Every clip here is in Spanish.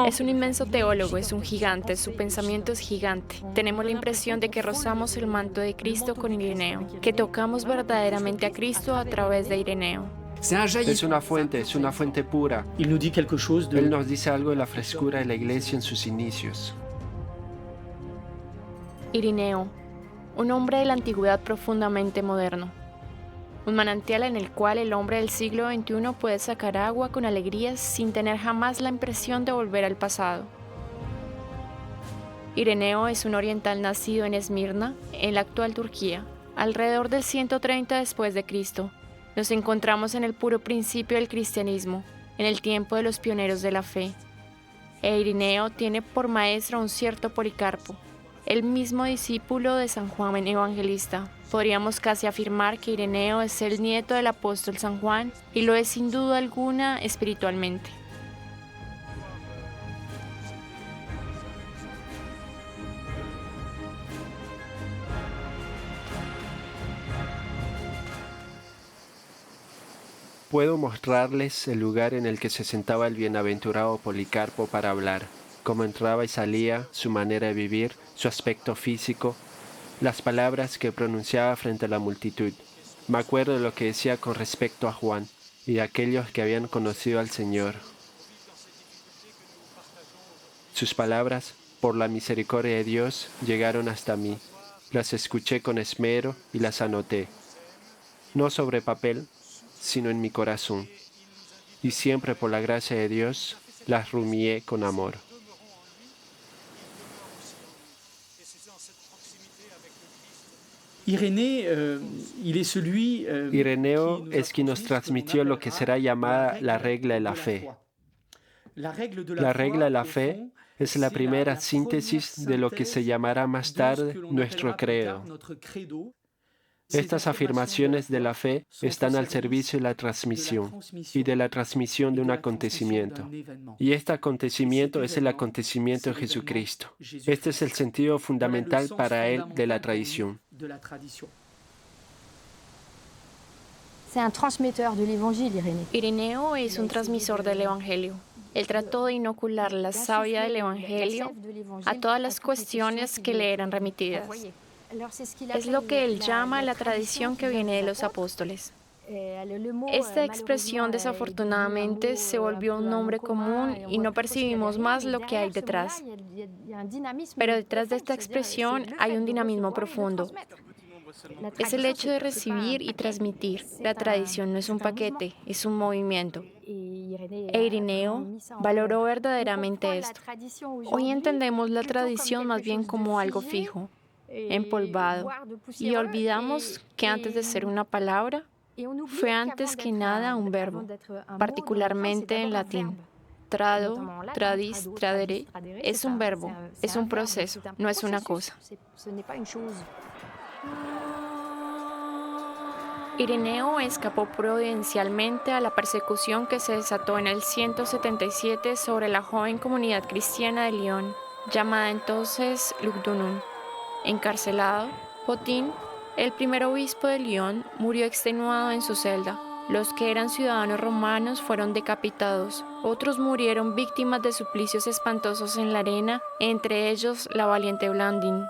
Es un inmenso teólogo, es un gigante, su pensamiento es gigante. Tenemos la impresión de que rozamos el manto de Cristo con Ireneo, que tocamos verdaderamente a Cristo a través de Ireneo. Es una fuente pura. Il nous dit quelque chose Él de... nos dice algo de la frescura de la iglesia en sus inicios. Ireneo, un hombre de la antigüedad profundamente moderno. Un manantial en el cual el hombre del siglo XXI puede sacar agua con alegría sin tener jamás la impresión de volver al pasado. Ireneo es un oriental nacido en Esmirna, en la actual Turquía, alrededor del 130 después de Cristo. Nos encontramos en el puro principio del cristianismo, en el tiempo de los pioneros de la fe. Ireneo tiene por maestro a un cierto Policarpo, el mismo discípulo de San Juan Evangelista. Podríamos casi afirmar que Ireneo es el nieto del apóstol San Juan y lo es sin duda alguna espiritualmente. Puedo mostrarles el lugar en el que se sentaba el bienaventurado Policarpo para hablar, cómo entraba y salía, su manera de vivir, su aspecto físico, las palabras que pronunciaba frente a la multitud. Me acuerdo de lo que decía con respecto a Juan y de aquellos que habían conocido al Señor. Sus palabras, por la misericordia de Dios, llegaron hasta mí. Las escuché con esmero y las anoté, no sobre papel, sino en mi corazón. Y siempre por la gracia de Dios, las rumié con amor. Ireneo es quien nos transmitió lo que será llamada la regla de la fe. La regla de la fe es la primera síntesis de lo que se llamará más tarde nuestro credo. Estas afirmaciones de la fe están al servicio de la transmisión y de la transmisión de un acontecimiento. Y este acontecimiento es el acontecimiento de Jesucristo. Este es el sentido fundamental para él de la tradición. Ireneo es un transmisor del Evangelio. Él trató de inocular la savia del Evangelio a todas las cuestiones que le eran remitidas. Es lo que él llama la tradición que viene de los apóstoles. Esta expresión desafortunadamente se volvió un nombre común y no percibimos más lo que hay detrás. Pero detrás de esta expresión hay un dinamismo profundo. Es el hecho de recibir y transmitir. La tradición no es un paquete, es un movimiento. Ireneo valoró verdaderamente esto. Hoy entendemos la tradición más bien como algo fijo, empolvado, y olvidamos que antes de ser una palabra, fue antes que nada un verbo, particularmente en latín. Trado, tradis, tradere, es un verbo, es un proceso, no es una cosa. Ireneo escapó providencialmente a la persecución que se desató en el 177 sobre la joven comunidad cristiana de Lyon, llamada entonces Lugdunum. Encarcelado, Potín, el primer obispo de Lyon, murió extenuado en su celda. Los que eran ciudadanos romanos fueron decapitados, otros murieron víctimas de suplicios espantosos en la arena, entre ellos la valiente Blandín.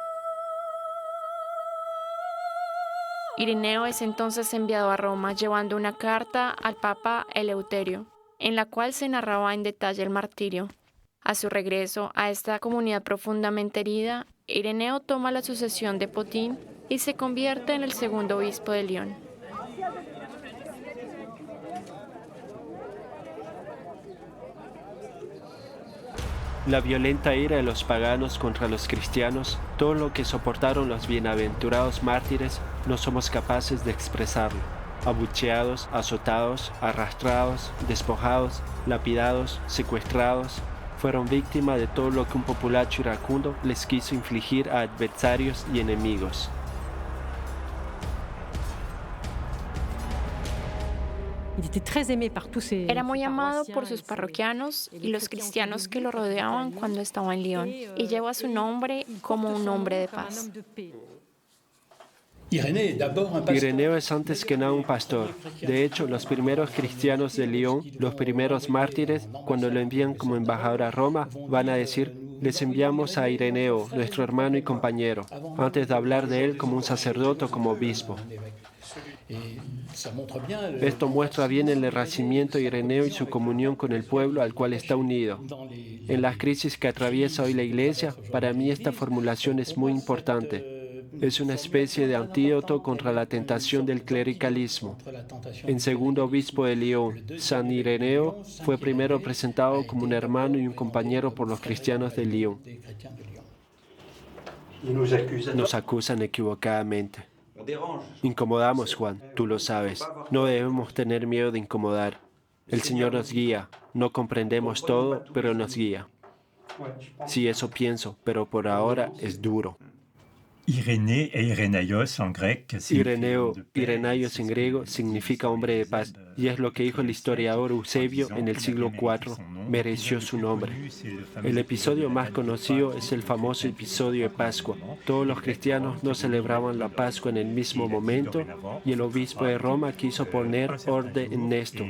Ireneo es entonces enviado a Roma llevando una carta al Papa Eleuterio, en la cual se narraba en detalle el martirio. A su regreso a esta comunidad profundamente herida, Ireneo toma la sucesión de Potín y se convierte en el segundo obispo de Lyon. La violenta ira de los paganos contra los cristianos, todo lo que soportaron los bienaventurados mártires, no somos capaces de expresarlo. Abucheados, azotados, arrastrados, despojados, lapidados, secuestrados, fueron víctimas de todo lo que un populacho iracundo les quiso infligir a adversarios y enemigos. Era muy amado por sus parroquianos y los cristianos que lo rodeaban cuando estaba en Lyon, y lleva su nombre como un hombre de paz. Ireneo es antes que nada un pastor. De hecho, los primeros cristianos de Lyon, los primeros mártires, cuando lo envían como embajador a Roma, van a decir: les enviamos a Ireneo, nuestro hermano y compañero, antes de hablar de él como un sacerdote o como obispo. Esto muestra bien el renacimiento de Ireneo y su comunión con el pueblo al cual está unido. En las crisis que atraviesa hoy la Iglesia, para mí esta formulación es muy importante. Es una especie de antídoto contra la tentación del clericalismo. En segundo obispo de Lyon, San Ireneo fue primero presentado como un hermano y un compañero por los cristianos de Lyon. Nos acusan equivocadamente. Incomodamos, Juan, tú lo sabes. No debemos tener miedo de incomodar. El Señor nos guía. No comprendemos todo, pero nos guía. Sí, eso pienso, pero por ahora es duro. Irénée e Irenaios en Ireneo, Irenaios en griego, significa hombre de paz, y es lo que dijo el historiador Eusebio en el siglo IV, mereció su nombre. El episodio más conocido es el famoso episodio de Pascua. Todos los cristianos no celebraban la Pascua en el mismo momento, y el obispo de Roma quiso poner orden en esto.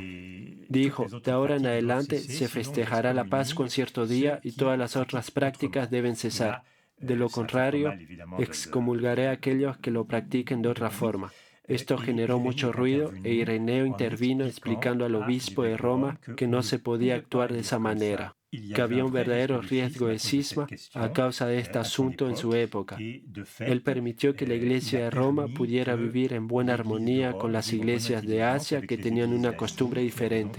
Dijo: de ahora en adelante se festejará la Pascua en cierto día y todas las otras prácticas deben cesar. De lo contrario, excomulgaré a aquellos que lo practiquen de otra forma. Esto generó mucho ruido e Ireneo intervino explicando al obispo de Roma que no se podía actuar de esa manera, que había un verdadero riesgo de cisma a causa de este asunto en su época. Él permitió que la Iglesia de Roma pudiera vivir en buena armonía con las iglesias de Asia que tenían una costumbre diferente.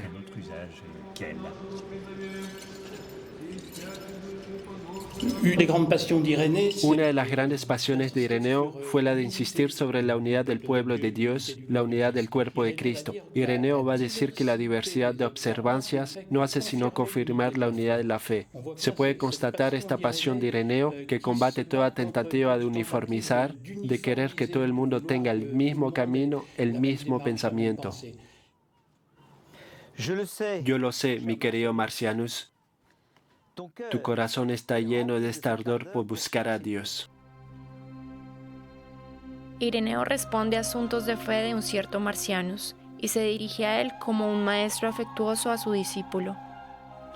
Una de las grandes pasiones de Ireneo fue la de insistir sobre la unidad del pueblo de Dios, la unidad del cuerpo de Cristo. Ireneo va a decir que la diversidad de observancias no hace sino confirmar la unidad de la fe. Se puede constatar esta pasión de Ireneo que combate toda tentativa de uniformizar, de querer que todo el mundo tenga el mismo camino, el mismo pensamiento. Yo lo sé, mi querido Marcianus. Tu corazón está lleno de este ardor por buscar a Dios. Ireneo responde a asuntos de fe de un cierto Marcianus y se dirige a él como un maestro afectuoso a su discípulo.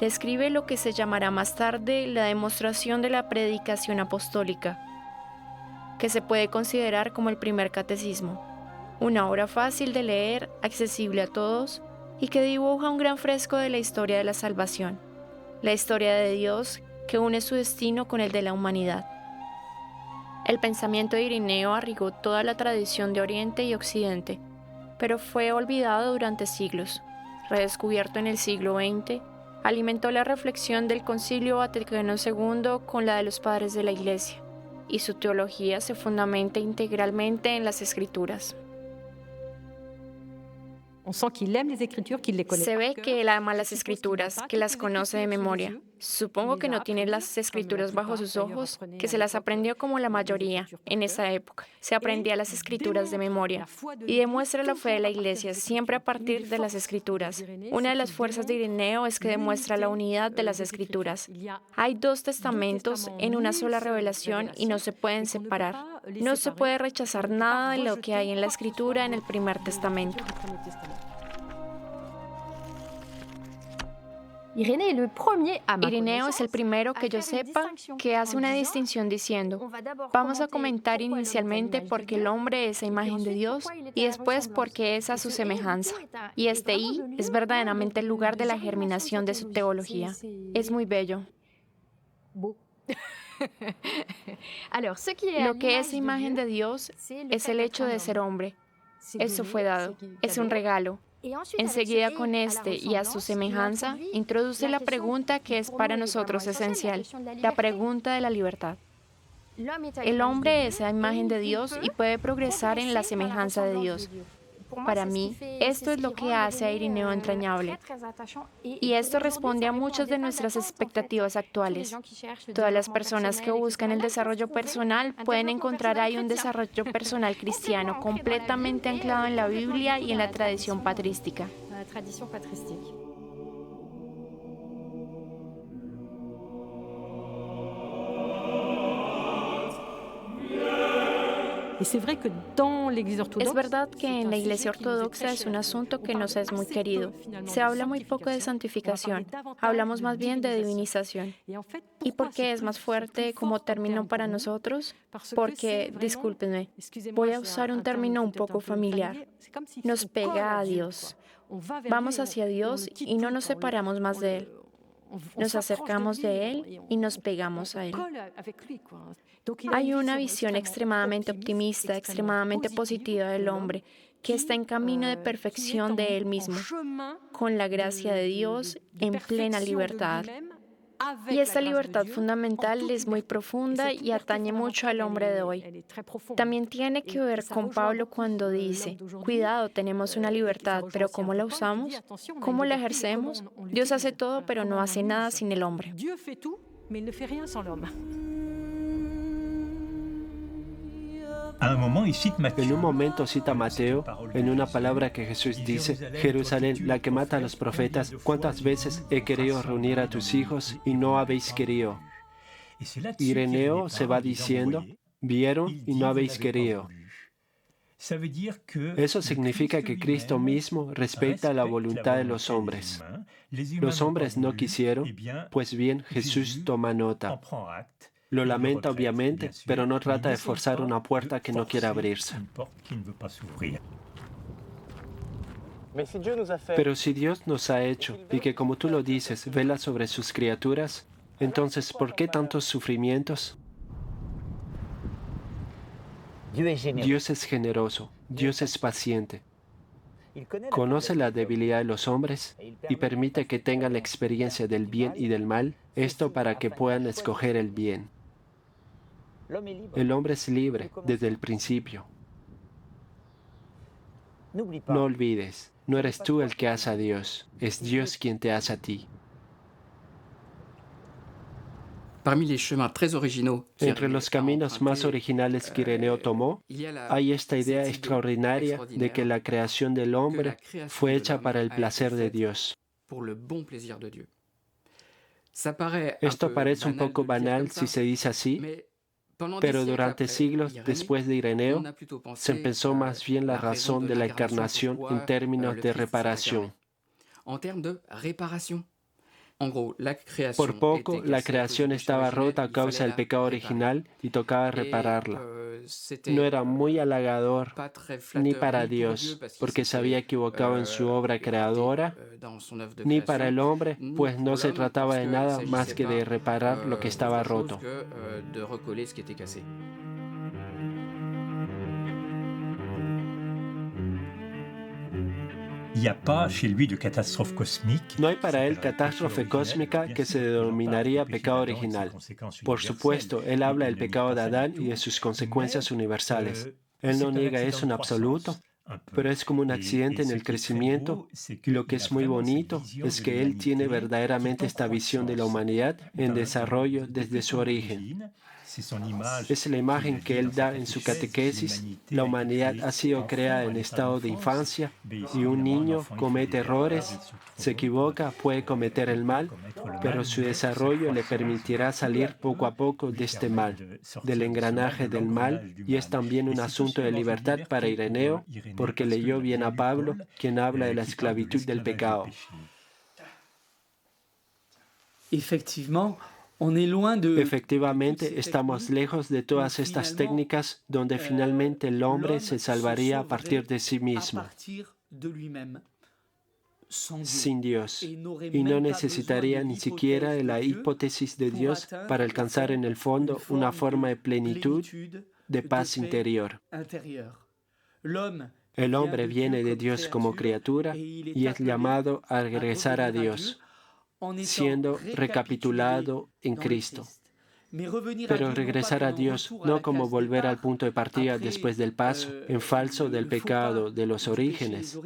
Le escribe lo que se llamará más tarde la demostración de la predicación apostólica, que se puede considerar como el primer catecismo, una obra fácil de leer, accesible a todos y que dibuja un gran fresco de la historia de la salvación. La historia de Dios que une su destino con el de la humanidad. El pensamiento de Ireneo arraigó toda la tradición de Oriente y Occidente, pero fue olvidado durante siglos. Redescubierto en el siglo XX, alimentó la reflexión del Concilio Vaticano II con la de los padres de la Iglesia, y su teología se fundamenta integralmente en las Escrituras. Se ve que él ama las Escrituras, que las conoce de memoria. Supongo que no tiene las Escrituras bajo sus ojos, que se las aprendió como la mayoría en esa época. Se aprendía las Escrituras de memoria y demuestra la fe de la Iglesia siempre a partir de las Escrituras. Una de las fuerzas de Ireneo es que demuestra la unidad de las Escrituras. Hay dos testamentos en una sola revelación y no se pueden separar. No se puede rechazar nada de lo que hay en la Escritura en el primer testamento. Ireneo es el primero que yo sepa que hace una distinción diciendo: vamos a comentar inicialmente por qué el hombre es a imagen de Dios y después por qué es a su semejanza. Y este I es verdaderamente el lugar de la germinación de su teología. Es muy bello. Lo que es imagen de Dios es el hecho de ser hombre. Eso fue dado. Es un regalo. Enseguida con este y a su semejanza, introduce la pregunta que es para nosotros esencial, la pregunta de la libertad. El hombre es a imagen de Dios y puede progresar en la semejanza de Dios. Para mí, esto es lo que hace a Ireneo entrañable. Y esto responde a muchas de nuestras expectativas actuales. Todas las personas que buscan el desarrollo personal pueden encontrar ahí un desarrollo personal cristiano completamente anclado en la Biblia y en la tradición patrística. Es verdad que en la Iglesia Ortodoxa es un asunto que nos es muy querido. Se habla muy poco de santificación, hablamos más bien de divinización. ¿Y por qué es más fuerte como término para nosotros? Porque, discúlpenme, voy a usar un término un poco familiar. Nos pega a Dios. Vamos hacia Dios y no nos separamos más de Él. Nos acercamos de Él y nos pegamos a Él. Hay una visión extremadamente optimista, extremadamente positiva del hombre, que está en camino de perfección de él mismo, con la gracia de Dios en plena libertad. Y esta libertad fundamental es muy profunda y atañe mucho al hombre de hoy. También tiene que ver con Pablo cuando dice, cuidado, tenemos una libertad, pero ¿cómo la usamos? ¿Cómo la ejercemos? Dios hace todo, pero no hace nada sin el hombre. En un momento cita Mateo en una palabra que Jesús dice, Jerusalén, la que mata a los profetas, ¿cuántas veces he querido reunir a tus hijos y no habéis querido? Ireneo se va diciendo, vieron y no habéis querido. Eso significa que Cristo mismo respeta la voluntad de los hombres. Los hombres no quisieron, pues bien, Jesús toma nota. Lo lamenta obviamente, pero no trata de forzar una puerta que no quiere abrirse. Pero si Dios nos ha hecho y que, como tú lo dices, vela sobre sus criaturas, entonces, ¿por qué tantos sufrimientos? Dios es generoso, Dios es paciente. Conoce la debilidad de los hombres y permite que tengan la experiencia del bien y del mal, esto para que puedan escoger el bien. El hombre es libre desde el principio. No olvides, no eres tú el que hace a Dios, es Dios quien te hace a ti. Entre los caminos más originales que Ireneo tomó, hay esta idea extraordinaria de que la creación del hombre fue hecha para el placer de Dios. Esto parece un poco banal si se dice así, pero durante siglos después de Ireneo, se pensó más bien la razón de la encarnación en términos de reparación. Por poco, la creación estaba rota a causa del pecado original y tocaba repararla. No era muy halagador ni para Dios, porque se había equivocado en su obra creadora, ni para el hombre, pues no se trataba de nada más que de reparar lo que estaba roto. No hay para él catástrofe cósmica que se denominaría pecado original. Por supuesto, él habla del pecado de Adán y de sus consecuencias universales. Él no niega eso en absoluto, pero es como un accidente en el crecimiento, y lo que es muy bonito es que él tiene verdaderamente esta visión de la humanidad en desarrollo desde su origen. Es la imagen que él da en su catequesis. La humanidad ha sido creada en estado de infancia y un niño comete errores, se equivoca, puede cometer el mal, pero su desarrollo le permitirá salir poco a poco de este mal, del engranaje del mal, y es también un asunto de libertad para Ireneo, porque leyó bien a Pablo, quien habla de la esclavitud del pecado. Efectivamente, estamos lejos de todas estas técnicas donde finalmente el hombre se salvaría a partir de sí mismo, sin Dios, y no necesitaría ni siquiera de la hipótesis de Dios para alcanzar en el fondo una forma de plenitud, de paz interior. El hombre viene de Dios como criatura y es llamado a regresar a Dios, siendo recapitulado en Cristo. Pero regresar a Dios no como volver al punto de partida después del paso en falso del pecado de los orígenes,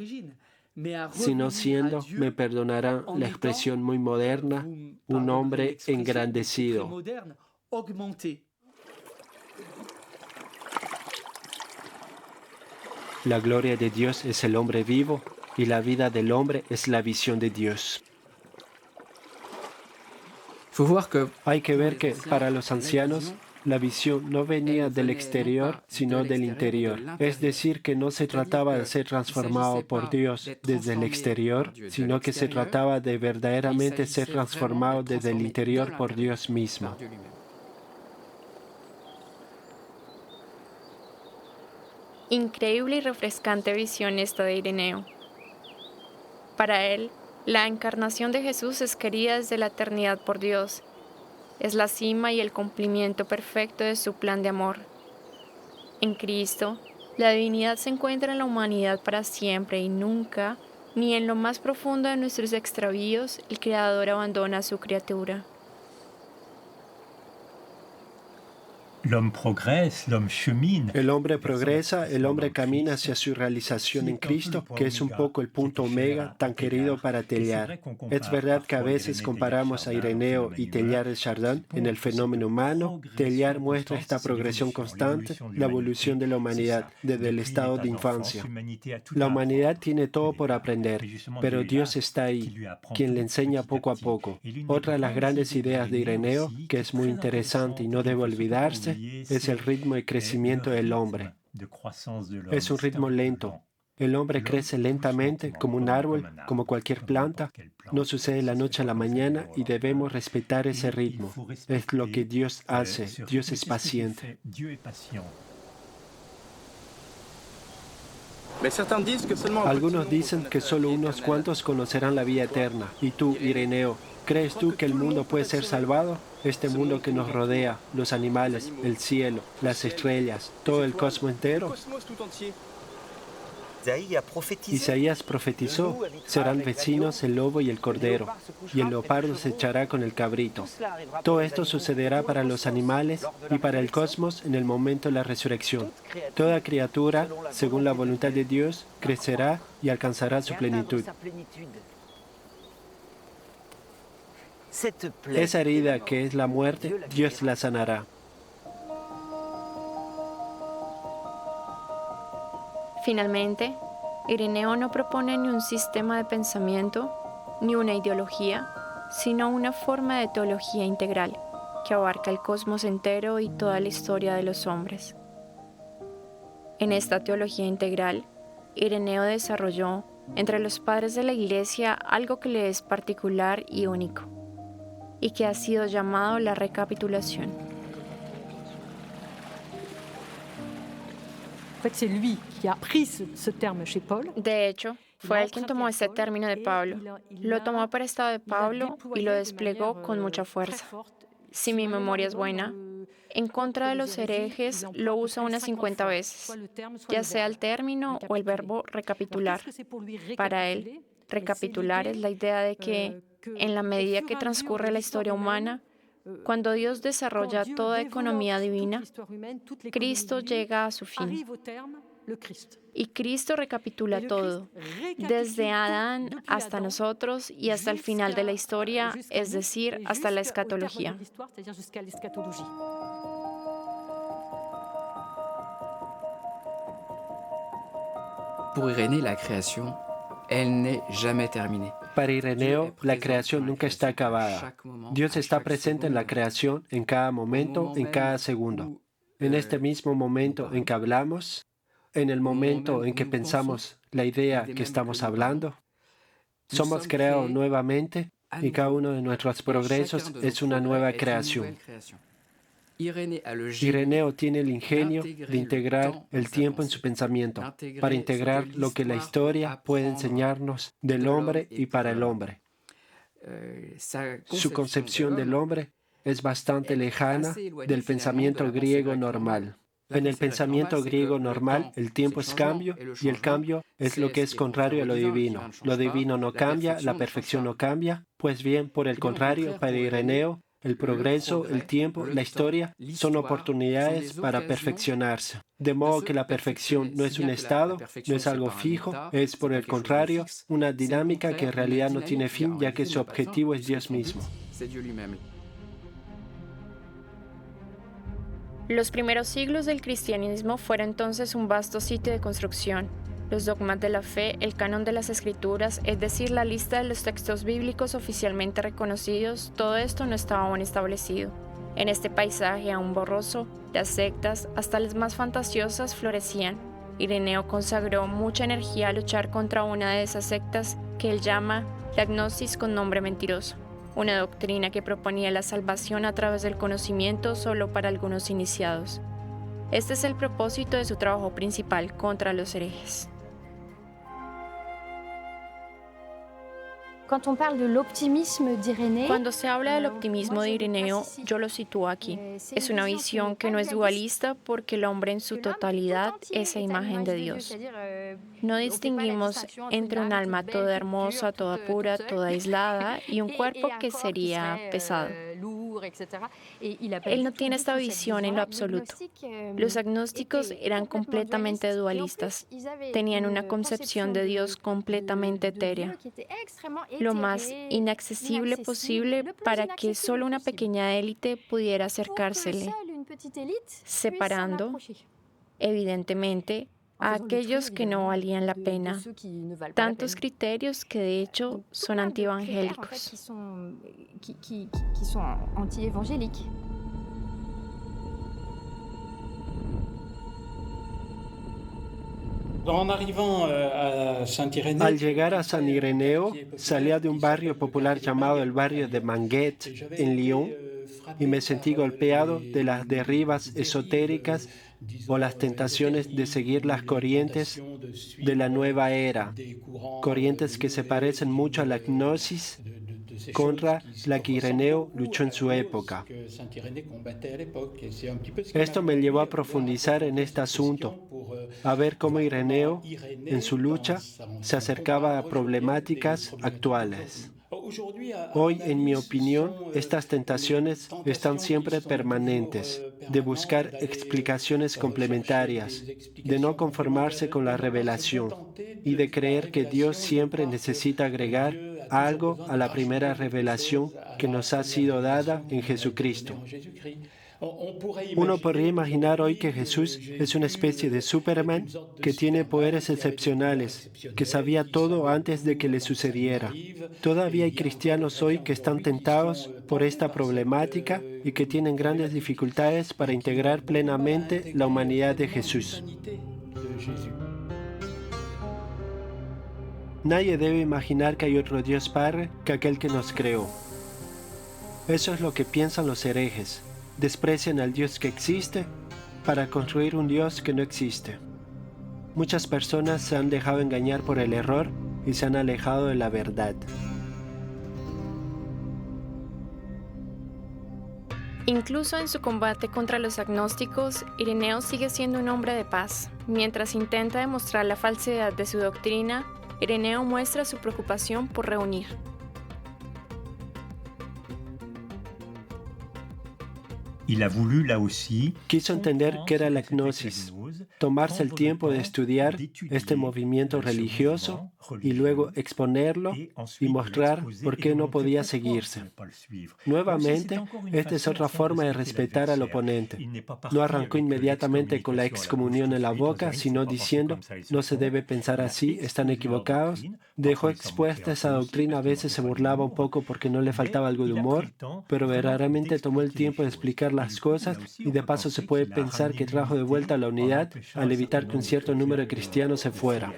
sino siendo, me perdonarán la expresión muy moderna, un hombre engrandecido. La gloria de Dios es el hombre vivo y la vida del hombre es la visión de Dios. Hay que ver que para los ancianos La visión no venía del exterior, sino del interior. Es decir, que no se trataba de ser transformado por Dios desde el exterior, sino que se trataba de verdaderamente ser transformado desde el interior por Dios mismo. Increíble y refrescante visión esta de Ireneo. Para él, la encarnación de Jesús es querida desde la eternidad por Dios. Es la cima y el cumplimiento perfecto de su plan de amor. En Cristo, la divinidad se encuentra en la humanidad para siempre y nunca, ni en lo más profundo de nuestros extravíos, el Creador abandona a su criatura. El hombre progresa, el hombre camina hacia su realización en Cristo, que es un poco el punto omega tan querido para Teilhard. Es verdad que a veces comparamos a Ireneo y Teilhard de Chardin en el fenómeno humano. Teilhard muestra esta progresión constante, la evolución de la humanidad desde el estado de infancia. La humanidad tiene todo por aprender, pero Dios está ahí, quien le enseña poco a poco. Otra de las grandes ideas de Ireneo, que es muy interesante y no debe olvidarse, es el ritmo de crecimiento del hombre. Es un ritmo lento. El hombre crece lentamente como un árbol, como cualquier planta. No sucede de la noche a la mañana y debemos respetar ese ritmo. Es lo que Dios hace. Dios es paciente. Algunos dicen que solo unos cuantos conocerán la vida eterna. Y tú, Ireneo, ¿crees tú que el mundo puede ser salvado? Este mundo que nos rodea, los animales, el cielo, las estrellas, todo el cosmos entero. Isaías profetizó, serán vecinos el lobo y el cordero, y el leopardo se echará con el cabrito. Todo esto sucederá para los animales y para el cosmos en el momento de la resurrección. Toda criatura, según la voluntad de Dios, crecerá y alcanzará su plenitud. Esa herida que es la muerte, Dios la sanará. Finalmente, Ireneo no propone ni un sistema de pensamiento, ni una ideología, sino una forma de teología integral que abarca el cosmos entero y toda la historia de los hombres. En esta teología integral, Ireneo desarrolló entre los padres de la Iglesia algo que le es particular y único, y que ha sido llamado la recapitulación. De hecho, fue él quien tomó este término de Pablo. Lo tomó prestado de Pablo y lo desplegó con mucha fuerza. Si mi memoria es buena, en contra de los herejes lo usa unas 50 veces, ya sea el término o el verbo recapitular. Para él, recapitular es la idea de que, en la medida que transcurre la historia humana, cuando Dios desarrolla toda economía divina, Cristo llega a su fin. Y Cristo recapitula todo, desde Adán hasta nosotros y hasta el final de la historia, es decir, hasta la escatología. Pour Irénée, la création, elle n'est jamais terminée. Para Ireneo, la creación nunca está acabada. Dios está presente en la creación en cada momento, en cada segundo. En este mismo momento en que hablamos, en el momento en que pensamos la idea que estamos hablando, somos creados nuevamente y cada uno de nuestros progresos es una nueva creación. Ireneo tiene el ingenio de integrar el tiempo en su pensamiento, para integrar lo que la historia puede enseñarnos del hombre y para el hombre. Su concepción del hombre es bastante lejana del pensamiento griego normal. En el pensamiento griego normal, el tiempo es cambio y el cambio es lo que es contrario a lo divino. Lo divino no cambia, la perfección no cambia. Pues bien, por el contrario, para Ireneo, el progreso, el tiempo, la historia son oportunidades para perfeccionarse. De modo que la perfección no es un estado, no es algo fijo, es por el contrario una dinámica que en realidad no tiene fin, ya que su objetivo es Dios mismo. Los primeros siglos del cristianismo fueron entonces un vasto sitio de construcción. Los dogmas de la fe, el canon de las escrituras, es decir, la lista de los textos bíblicos oficialmente reconocidos, todo esto no estaba aún establecido. En este paisaje aún borroso, las sectas, hasta las más fantasiosas, florecían. Ireneo consagró mucha energía a luchar contra una de esas sectas que él llama la gnosis con nombre mentiroso, una doctrina que proponía la salvación a través del conocimiento solo para algunos iniciados. Este es el propósito de su trabajo principal contra los herejes. Cuando se habla del optimismo de Ireneo, yo lo sitúo aquí. Es una visión que no es dualista porque el hombre en su totalidad es la imagen de Dios. No distinguimos entre un alma toda hermosa, toda pura, toda aislada y un cuerpo que sería pesado. Él no tiene esta visión en lo absoluto. Los agnósticos eran completamente dualistas. Tenían una concepción de Dios completamente etérea, lo más inaccesible posible para que solo una pequeña élite pudiera acercársele, separando, evidentemente, a aquellos que no valían la pena. Tantos criterios que de hecho son antievangélicos. Al llegar a San Ireneo, salía de un barrio popular llamado el barrio de Manguet, en Lyon, y me sentí golpeado de las derribas esotéricas o las tentaciones de seguir las corrientes de la nueva era, corrientes que se parecen mucho a la gnosis contra la que Ireneo luchó en su época. Esto me llevó a profundizar en este asunto, a ver cómo Ireneo, en su lucha, se acercaba a problemáticas actuales. Hoy, en mi opinión, estas tentaciones están siempre permanentes, de buscar explicaciones complementarias, de no conformarse con la revelación y de creer que Dios siempre necesita agregar algo a la primera revelación que nos ha sido dada en Jesucristo. Uno podría imaginar hoy que Jesús es una especie de Superman que tiene poderes excepcionales, que sabía todo antes de que le sucediera. Todavía hay cristianos hoy que están tentados por esta problemática y que tienen grandes dificultades para integrar plenamente la humanidad de Jesús. Nadie debe imaginar que hay otro Dios Padre que aquel que nos creó. Eso es lo que piensan los herejes. Desprecian al Dios que existe para construir un Dios que no existe. Muchas personas se han dejado engañar por el error y se han alejado de la verdad. Incluso en su combate contra los agnósticos, Ireneo sigue siendo un hombre de paz. Mientras intenta demostrar la falsedad de su doctrina, Ireneo muestra su preocupación por reunir. Quiso entender qué era la gnosis, tomarse el tiempo de estudiar este movimiento religioso y luego exponerlo y mostrar por qué no podía seguirse. Nuevamente, esta es otra forma de respetar al oponente. No arrancó inmediatamente con la excomunión en la boca, sino diciendo, no se debe pensar así, están equivocados. Dejó expuesta esa doctrina, a veces se burlaba un poco porque no le faltaba algo de humor, pero verdaderamente tomó el tiempo de explicar las cosas y de paso se puede pensar que trajo de vuelta la unidad al evitar que un cierto número de cristianos se fuera.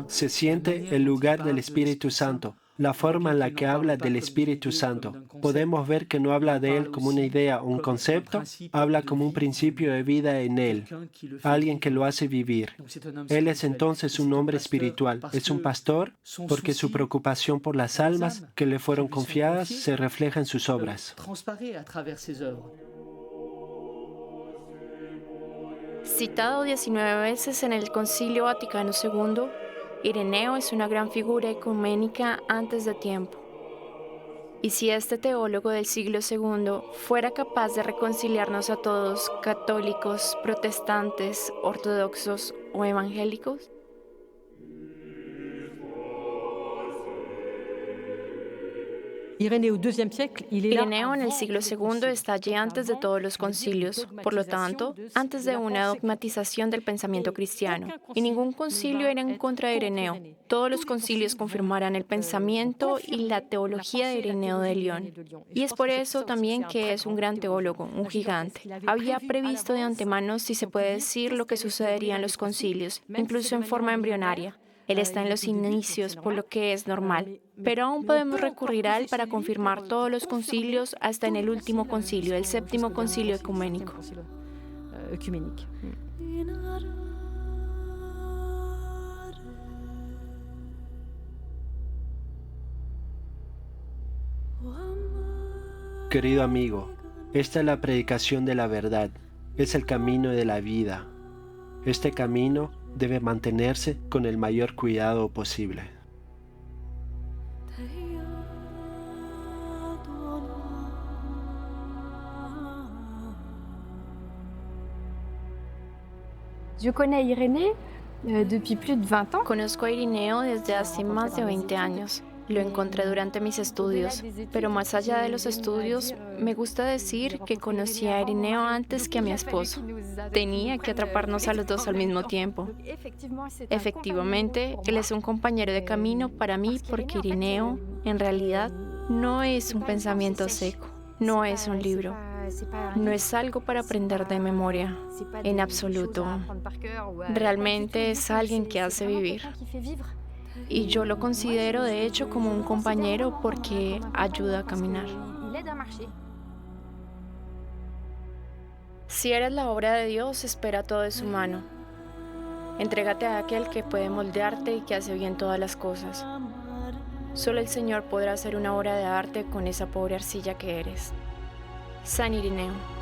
Se siente el lugar del Espíritu Santo, la forma en la que habla del Espíritu Santo. Podemos ver que no habla de Él como una idea o un concepto, habla como un principio de vida en Él, alguien que lo hace vivir. Él es entonces un hombre espiritual, es un pastor porque su preocupación por las almas que le fueron confiadas se refleja en sus obras. Citado 19 veces en el Concilio Vaticano II, Ireneo es una gran figura ecuménica antes de tiempo. Y si este teólogo del siglo II fuera capaz de reconciliarnos a todos, católicos, protestantes, ortodoxos o evangélicos, Ireneo en el siglo II está allí antes de todos los concilios, por lo tanto, antes de una dogmatización del pensamiento cristiano. Y ningún concilio era en contra de Ireneo. Todos los concilios confirmarán el pensamiento y la teología de Ireneo de León. Y es por eso también que es un gran teólogo, un gigante. Había previsto de antemano, si se puede decir, lo que sucedería en los concilios, incluso en forma embrionaria. Él está en los inicios, por lo que es normal. Pero aún podemos recurrir a él para confirmar todos los concilios hasta en el último concilio, el séptimo concilio ecuménico. Querido amigo, esta es la predicación de la verdad, es el camino de la vida. Este camino debe mantenerse con el mayor cuidado posible. Conozco a Ireneo desde hace más de 20 años. Lo encontré durante mis estudios, pero más allá de los estudios, me gusta decir que conocí a Ireneo antes que a mi esposo. Tenía que atraparnos a los dos al mismo tiempo. Efectivamente, él es un compañero de camino para mí porque Ireneo, en realidad, no es un pensamiento seco, no es un libro, no es algo para aprender de memoria, en absoluto. Realmente es alguien que hace vivir. Y yo lo considero de hecho como un compañero porque ayuda a caminar. Si eres la obra de Dios, espera todo de su mano. Entrégate a aquel que puede moldearte y que hace bien todas las cosas. Solo el Señor podrá hacer una obra de arte con esa pobre arcilla que eres. San Ireneo.